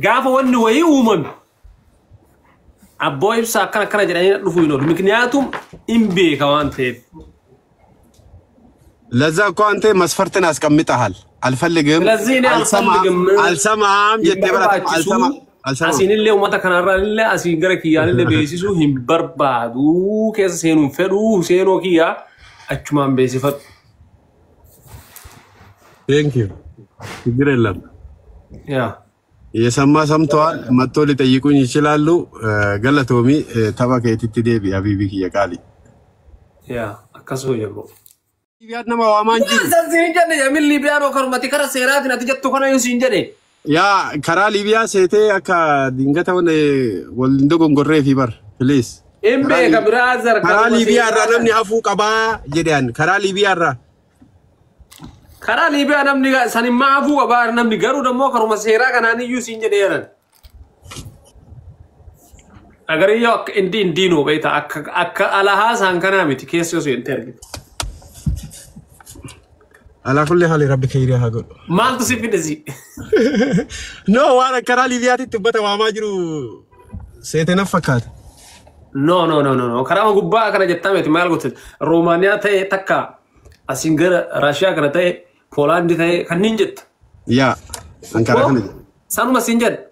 قاف ون وهي ومن أبوي بس كنا جراني نفوينه مكنياتهم إمبي كمان تيف لذا كنت مسفرت ناس كم متحل الفلقم السمام يتبرد السمام أسين اللي وما تكنارا اللي أسين غرقيا اللي بيسيسو هم بربادو كيس سينو فرو سينو كيا أجمان بيسيفت. Thank you. Great. Yeah. يسمى سمتوا متولي تيجون يشلالو غلطومي تباك تتدي بأبيبك يا كالي. Yeah. أكاسو يبرو. ليبيا ما وامانجي. سنجني يا من ليبيا وكرمتي كرا سيرات نتيجة تكون يسنجني. يا كرا ليبيا سيتي أكا دينغتا ون ولندوغون غوري في بار بليز. إمبي كبرازر. كرا ليبيا رانمني أفوك أبا جديان كرا ليبيا را. كرا ليبيا نمني سني ما أفوك أبا نمني غرو دمو كرم سيرا كناني يسنجني يرن. أگر يوك إندين دينو بيتا أك على هذا هنكنا ميت كيس يسوي إنترجت. على كل حال ربي خير هاقول. ما أنت سيفين زي. No وانا كرا ليبيا تبغى واماجرو سيتنا فكات. No. كرا ما قبّا كرا جتّا ميت ما قلت رومانيا تاي تكا أسينغر روسيا كرا تاي بولندا تاي كنينجت. يا أنكرا كنينج. سانو ما سينجت.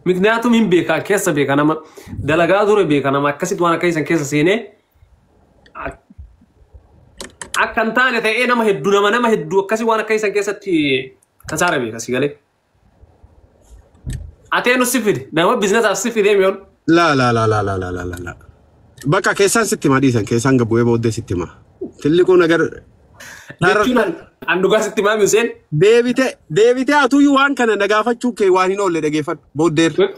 مكنياتو مين بيكا كيس بيكا نما دلقادور بيكا نما كسيت وانا كيسن كيس سينه. أكنتاني تاي نما هدو نما هدو كسي وانا كيسن كيس تي كسارة بيكا سيغالي. أتينو سيفيد نما بيزنس أسيفيد يميون. لا بقى كيسان ستما ديسان كيسان قبوه بودي ستما تلقون أجر عندك ستما ميسين ديفيتي أتو يوان كان نجافة شوكي وانينو اللي نجافة بودير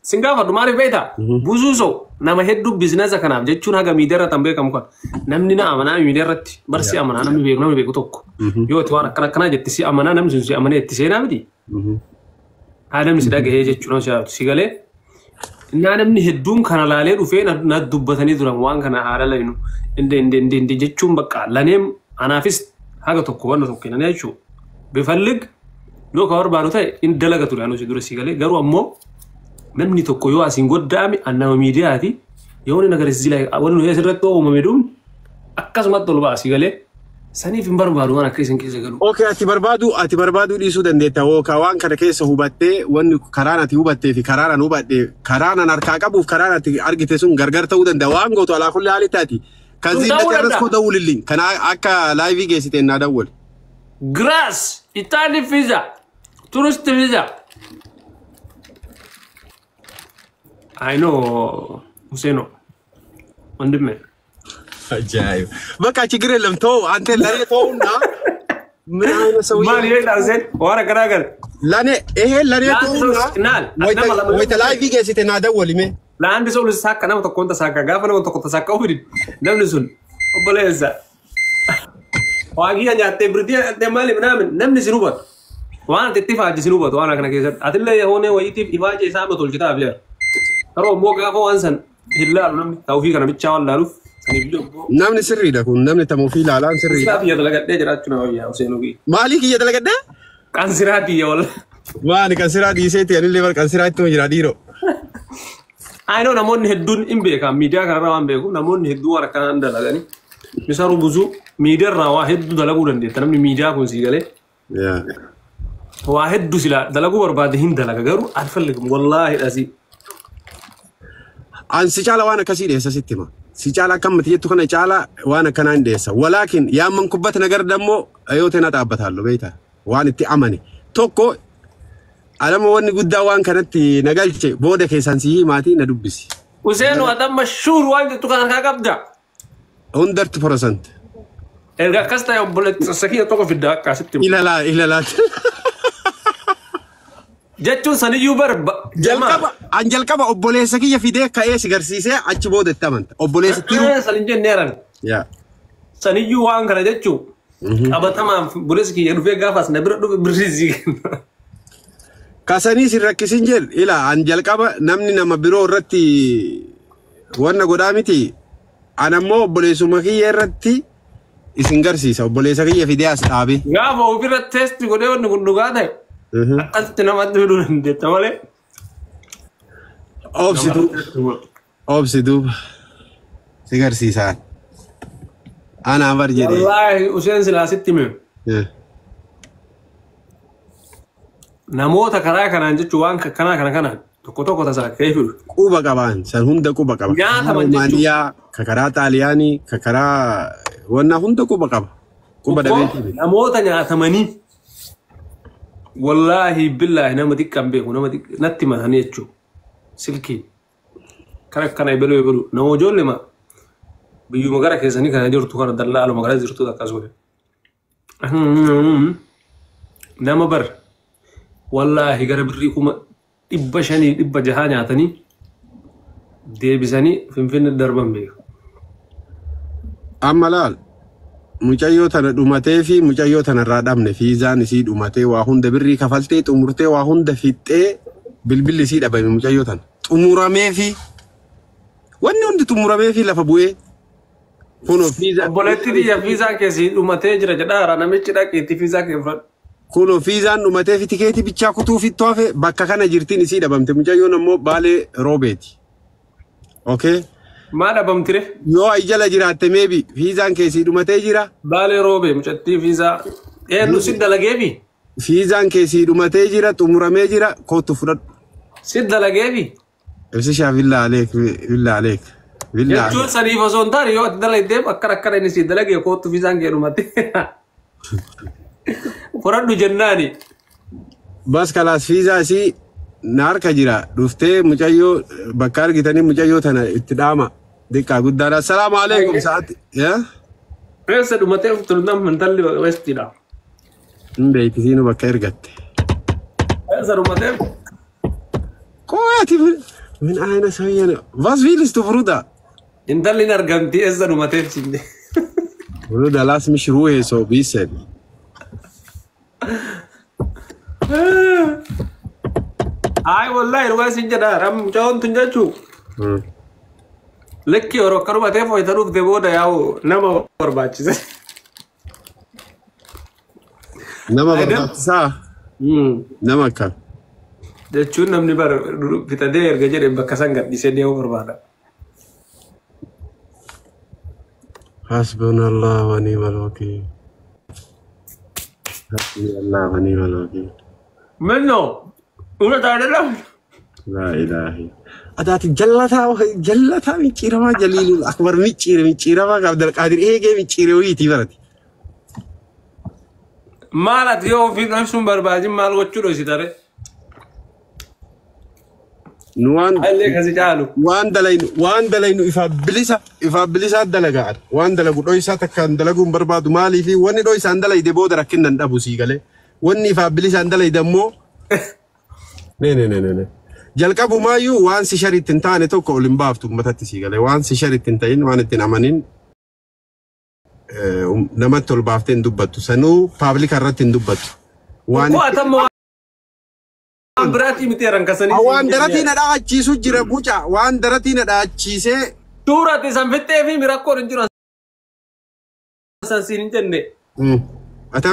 سنغافورة دماري بيتا بوزوزو نما هدو بيزنس كنام جتشون هاga ميديرة تنبيه كم نمني أمانة ميديرة برسي أمانة نمني بيكو توك يو توانا كنا جتسي أمانة نمزنسي أمانة تسينا بدي هذا مسدا جهة جتشون شاف سيغالي نحن هدوم كنا لالي رفين ندبتني درام وان كنا هذا لينو إن جتشون بقى لانيم أنا فيس هذا تكوّن توكينا نيشو بفلق لو كار باروتاي إن دلقة تريانو سيدور سيغالي قالوا أمو نمني توكيو أسينغود دامي أنا ميديا هذه يوني نقدر الزلا أولو يسرت تو وممدوم أكاس ما تطلب سيغالي سني في بربادو أنا كيسن قالوا أوكي أتي بربادو دي سودان ديتا وكوان كذا كيس هو بتة وان كرانا تي هو بتة في كرانا هو بتة كرانا نركاك أبو كرانا تي أرجع تسون غرغر تودن دوام قطع على كل حال تاتي كذي نترس كو دول اللين كنا أكا لايفي جيسيتين نادول غراس إيطالي فيزا تورست فيزا I know Husseino وندمه عجيب بقى تجري لم تو أنت لا تونا من أين سوي ما ليه لازم وارا كراجر لاني إيه لاني تونا ويت لايفي جيسيتين نادول مين لا عندي سؤال ساكا أنا وتكون ساكا قافنا وتكون ساكا وبرد نمني سون وبليزا واقعي أنا تبردي أتمالي بنامن نمني سنوبات وانا تتفاعل سنوبات وانا كنا كيسر أتلا هون ويتيف إفاجة إسامة الكتاب ليه ترى موقع فو أنسن هلا نمني توفيق أنا بتشاول لارف نمني سري ده كون نمني تموفيل على سري ده يا دلقة ده جرات شنو يا حسين وقي مالك يا دلقة ده كان سرادي يا والله ما أنا كان سرادي سيتي أنا اللي كان سرادي تو جراديرو أنا نمون هدون إمبيكا ميديا كنا روان بيكو نمون هدون ورا كان دلقاني مثلاً بوزو ميديا رواحد دلقو لندي تنامي ميديا كون سيجالي واحد دوسلا دلقو بربادهين دلقا قرو عارف لكم والله العظيم أن سيجالا وانا كسير إيسا ستما سيجالا كم تيجي تكون سيجالا وانا كان عندي إيسا ولكن يا من كبت نجار دمو أيوتنا تابت هالو بيتا وانا تأمني توكو أنا ما وني قد وان كانت نجالش بوده كيسانسي ماتي ندوبسي وزين وادم مشهور وايد تكون كابدا 100%. إذا كستا يوم بلت سكينة توقف في الداك كاسبتي إلا لا جاتون سني يوبر جلكبا أنجل كبا أبولي سكينة في ده كأيش غرسيسة أتشبود التمن أبولي سكينة سلينجن نيران يا سني يوان كنا جاتو أبى تمام بولي سكينة رفيع غافاس نبرة برزيزي كاساني سيركسينجل إلا أنجل كبا نمني نما بيرو رتي وانا قدامتي أنا مو بوليسو مكية رتي إسنجرسيسا بوليسا كية في دياس تابي. غافو وبيرة تيست يقولون نقول هذا. akkasitti namatti fiduu dandeetta malee. Obsi duuba si garsiisaan. Anaa bar jedhee. Wallaahi Useen silaasitti hime. Namoota karaa kanaan jechuun waan kanaa kanaan tokko tokko tasaa ka'ee fidu. Quba qaban san hunda quba qaba. Nyaataman jechuun. Maaliyaa ka karaa Xaaliyaanii ka karaa wanna hunda quba qaba. Quba dhabeetii. Namoota nyaatamanii wallaahi billaahi nama xiqqaan beeku nama natti matanii jechuudha. Silkii kana kana eebelu nama ijoollee ma biyyuma gara keessanii kana jirtu kana dallaa magaalaa jirtu akkasuma nama bar wallaahi gara birrii kuma 500-600 nyaatanii deebisanii Finfinnee darban beeku. Amma laal mucayyoo tana dhumatee fi mucayyoo tana irraa dhabne fiizaan isii dhumatee waa hunda birrii kafaltee xumurtee waa hunda fixxee bilbilli isii dhabame mucayyoo tana xumuramee fi wanni hundi xumuramee fi lafa bu'ee kuno fiizaa obboleetti biyya fiizaan keessi dhumatee jira jedhaara namichi dhaqeetti fiizaa kee fudhadhu. Kuno fiizaan dhumatee fi tikeetii bichaa kutuu fittuu hafe bakka kana jirtiin isii dhabamte mucayyoon ammoo Baalee Roobeeti. Okay. Maa dhabamtire? Yoo jala jiraatte meebi fiizaan keessi dhumatee jira. Baalee Roobee mucattii fiizaa eenyu si dalageefi? Fiizaan keessi dhumatee jira xumuramee jira kootu fudhadhu. Si dalageefi? Ibsi shaa villa aleek. Jechuun saniif osoo hin taane yoo ati dalagdeef akkana inni si dalagee kootu fiizaan kee dhumatte. Fudhadhu jennaani. Bas kalaas fiizaa isii na harka jira dhuftee mucayyoo bakka argitanii mucayyoo tana itti dhaama diqqaa guddaadha. Assalaamu alaikum sa'aati. Reessa dhumatee turtan mantalli westiidha. Hin beekisiinu bakka ergatte. Reessa dhumatee. Kooti min aina sayyana. Was willst du Bruder? Intalli hin argamti eessa dhumatee sinne. Bruder lass mich Ruhe so bisschen. Ay wallahi rugaa sin jedha ram mucaan tun jechuu. Lekki yeroo akka dhumatee fooyyata dhufte booda yaa'u nama barbaachise. Nama barbaachisaa? Nama akkam? Jechuun namni bitadee erga jedhe bakka san gadhiisee deemuu barbaada. Hasbunallah wa ni'mal wakiil. Hasbunallah wa ni'mal wakiil. Menno, una taadala. La ilahi. Adaati jallataa micciiramaa jaliilul akbar micciiramaa Abdul Qaadir eegee micciiree wiitii barati. Maal ati yoo ofii ibsuun barbaadin maal gochuu dhoisi tare? Nu Allee kasi caalu. waan dalaynu ifa bilisa dalagaan waan dalagu dhoysaa takkaan dalaguun barbaadu maalii fi wanni dhoysaan dalayde booda rakkinnan dhabu sii galee wanni ifa bilisaan dalayde ammoo ne jalqabumaayyuu waan si sharitti hin taane tokko ol hin baaftu ummatatti sii galee waan si sharitti hin ta'in waan ittiin amanin namatti ol baaftee hin dubbattu sanuu paablika irratti hin dubbattu. Waan biraatti miti rankasanii. Waan daratii na dhaachiisu jira buca waan daratii na dhaachiisee. Suuratti san fittee fi mirakkoon hin jiran. San siin hin jenne. Ata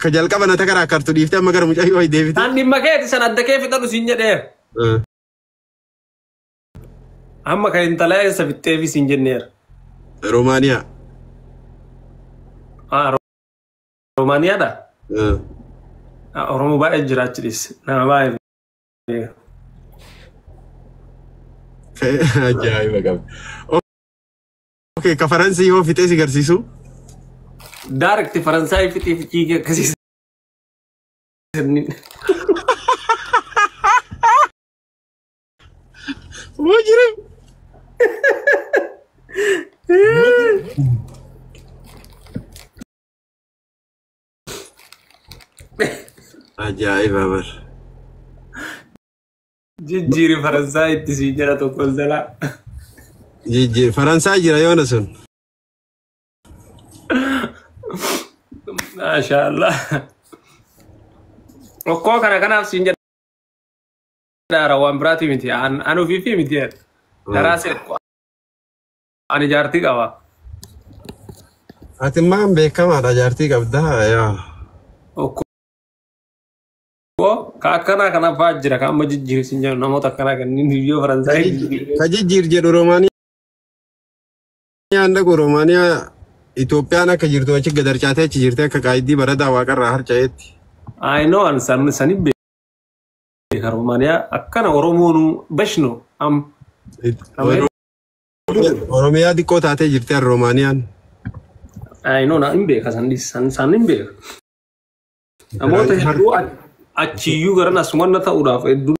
ka jalqaba na takara kartu dhiiftee amma gara mucayyoo deebite. Tan dhimma keeti san adda kee fixadhu siin jedheer. Amma kan intalaa eessa fittee fi siin jenneera. Romaaniyaa. Romaaniyaadha? Oromoo baay'ee jiraachis nama baay'ee. Ajaa'iba qaba. Okay, ka Faransii yoo fixee si garsiisu? Daarekti Faransaayii fixee fi ciigee akkasiis. Mujrim. Ajaa'iba bar. Jijjiiri Faransaayii itti sii jira tokko zalaa. Jijjiiri Faransaayii jira yoona sun. Maashaallah. Okkoo kanaaf siin jedha waan biraati miti anu fiifi miti daraa seequ ani jaartii qaba. Ati maan beekamaadha jaartii qabdaa yaa. Kakana kana fajjira kan amma jijjiirsin jedhu namoota akkana kanneen biyya Faransaay Kajijjiir jedhu Romaaniyaan dhaqu Romaaniyaa Itoophiyaan akka jirtu achi gadarcaatee achi jirtee akka qaayidii baradaa waaqarraa harca'eetti. I know an sani beeka Romaaniyaa akkana Oromoon bashno am Oromiyaa xiqqoo taatee jirtee Romaaniyaan. I know na beeka san beeka. Namoota hedduu achiyyuu garan asumanna ta'uudhaaf hedduu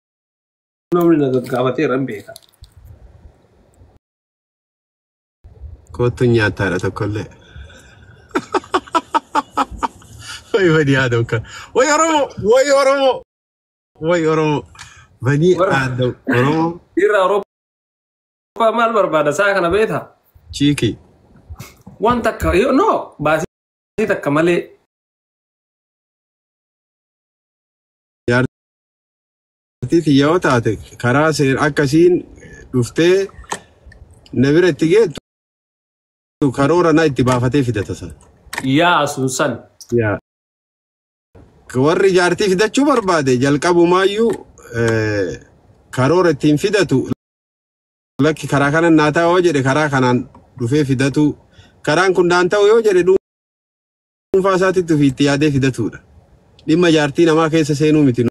namni nagagaafatee ran beeka. Kottu nyaataadha tokkollee. Wayii yaadau kan. Wayii Oromoo. Banii yaadau Oromoo. Irra Oromoo maal barbaada saa kana beektaa? Chiiki. Waan takka no baasii takka malee. Yaartiifi yoo taate karaa akkasiin dhuftee na bira itti geettu karoora na itti baafatee fidata san. Yaa sun san. Yaa. Warri jaartii fidachuu barbaade jalqabumaayyuu karoora ittiin fidatu lakki karaa kanan naa ta'u yoo jedhe karaa kanaan dhufee fidatu karaan kun daan ta'u yoo jedhe dhuunfaa isaatitti ofii itti yaadee fidatudha. Dhimma jaartii namaa keessa seenuu miti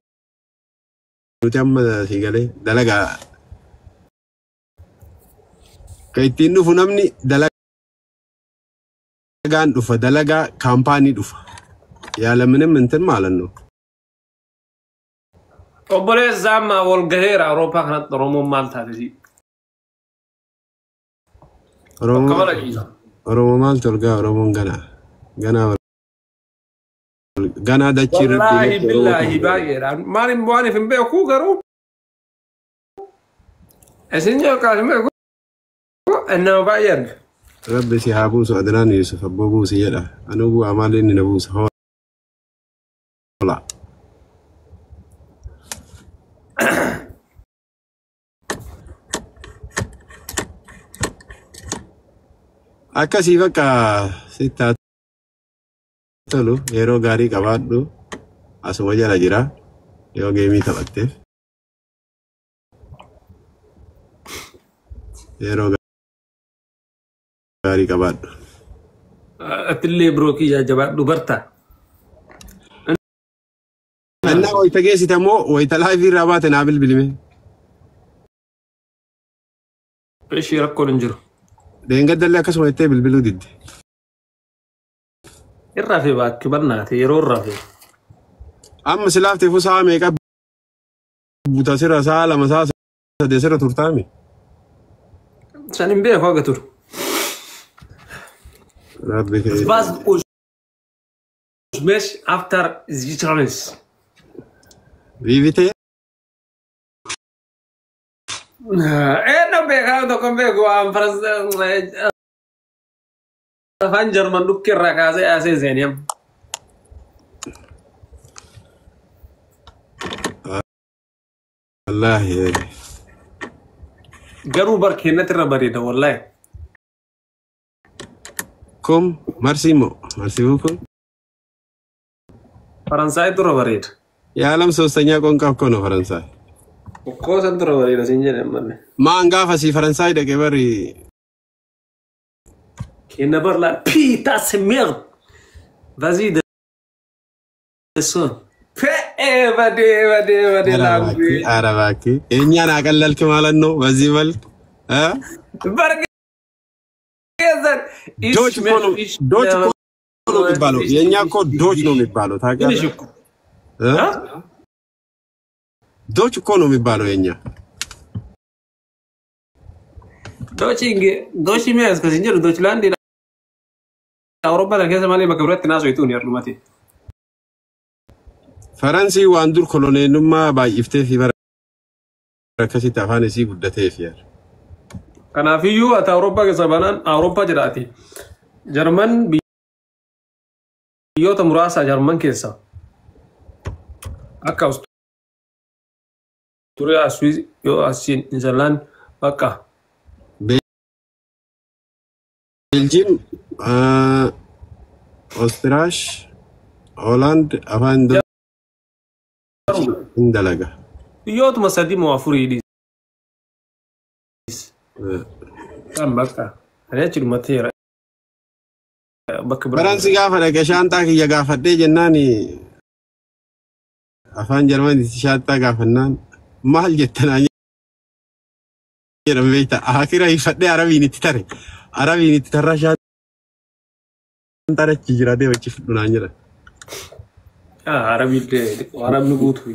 nuti amma si galee dalagaa kan ittiin dhufu namni dalagaan dhufa dalagaa kaampaanii dhufa. Yaalamine mintin maalanno. Obboleessa amma walgaheera Awurooppaa kanatti Oromoon maal taatesi? Oromoo maal tolgaa Oromoon ganaa dachii irratti. Wallaahi billaahi baay'eedha. Maaliif hin beeku garuu? Isin jalqaas hin beeku? Nama baay'ee arga. Rabbi si haa buusu Adnaan Yusuf abboo buusi jedha. Anuu bu'aa maal inni na buusa. Akkasii bakka sitti tolu yeroo gaarii qabaadhu asuma jala jira yoo geemii taphatteef yeroo gaarii qabaadhu. Atillee birookii jajjabaadhu bartaa. Anna wayita geessite moo wayita laayivii irraa baate naa bilbilime. Ishii rakkoon hin jiru. Deengaddallee akkasuma jettee bilbiluu didde. Irraa fi baakki barnaate yeroo irraa fi. Amma silaafteefu sa'a meeqa buuta sirra sa'a lama sa'a sadee sirra turtaami. San hin beeku haga turu. Rabbi kee. Was mesh after Israelis. Vivite? No beekaa tokko beeku waan afaan Jarman dhukki irraa kaasee asee seeniyam. Wallaahi. Garuu barkeennatti irra bareeda wallaahi. Kom Marsimo kun Faransaay dura bareeda. Yaalam soostanya qoonqaaf kono Faransaay. Okkoo san dura bareeda siin jedhan malee. Maan gaafa si Faransaay dhaqee bari. Kenna barla putain c'est merde. Vas-y descends. Vade laagui. Arabaki. Enya na qallalki maalanno bazi mal. Ha? Bargeezan. Doch kono mibalo. Yenya ko doch no mibalo. Taagara. Ha? Doch kono mibalo yenya. Dochi mes kasi jiru Deutschland Europa da keessa malee bakka biratti naasoo ituun yarlumati. Faransi waan dur koloneenummaa baay'iftee fi bara akkasitti afaan isii guddateef yaar. Kanaafiyyuu ati Awurooppaa keessa banaan Awurooppaa jedhaati. Jarman biyyoota muraasa Jarman keessa akka Awusturiyaa, Swiss, yoo asiin Niizerlaand bakka. Belgium, Oostenrijk, Holland, afaan indalaga. Biyyootuma sadii moo afurii dhiis. Kan bakka. Ani achi dhumateera. Bakka biraa. Baransi gaafa dhaqee shaantaa kiyya gaafadhee jennaan afaan Jarmaniitti shaantaa gaafannaan maal jettanaa jedhama beektaa akira ifadhee Arabiin itti tare Arabiin itti tarraa shaantaa achi jiraatee wajji fudhunaan jedhan. Arabni guutuu.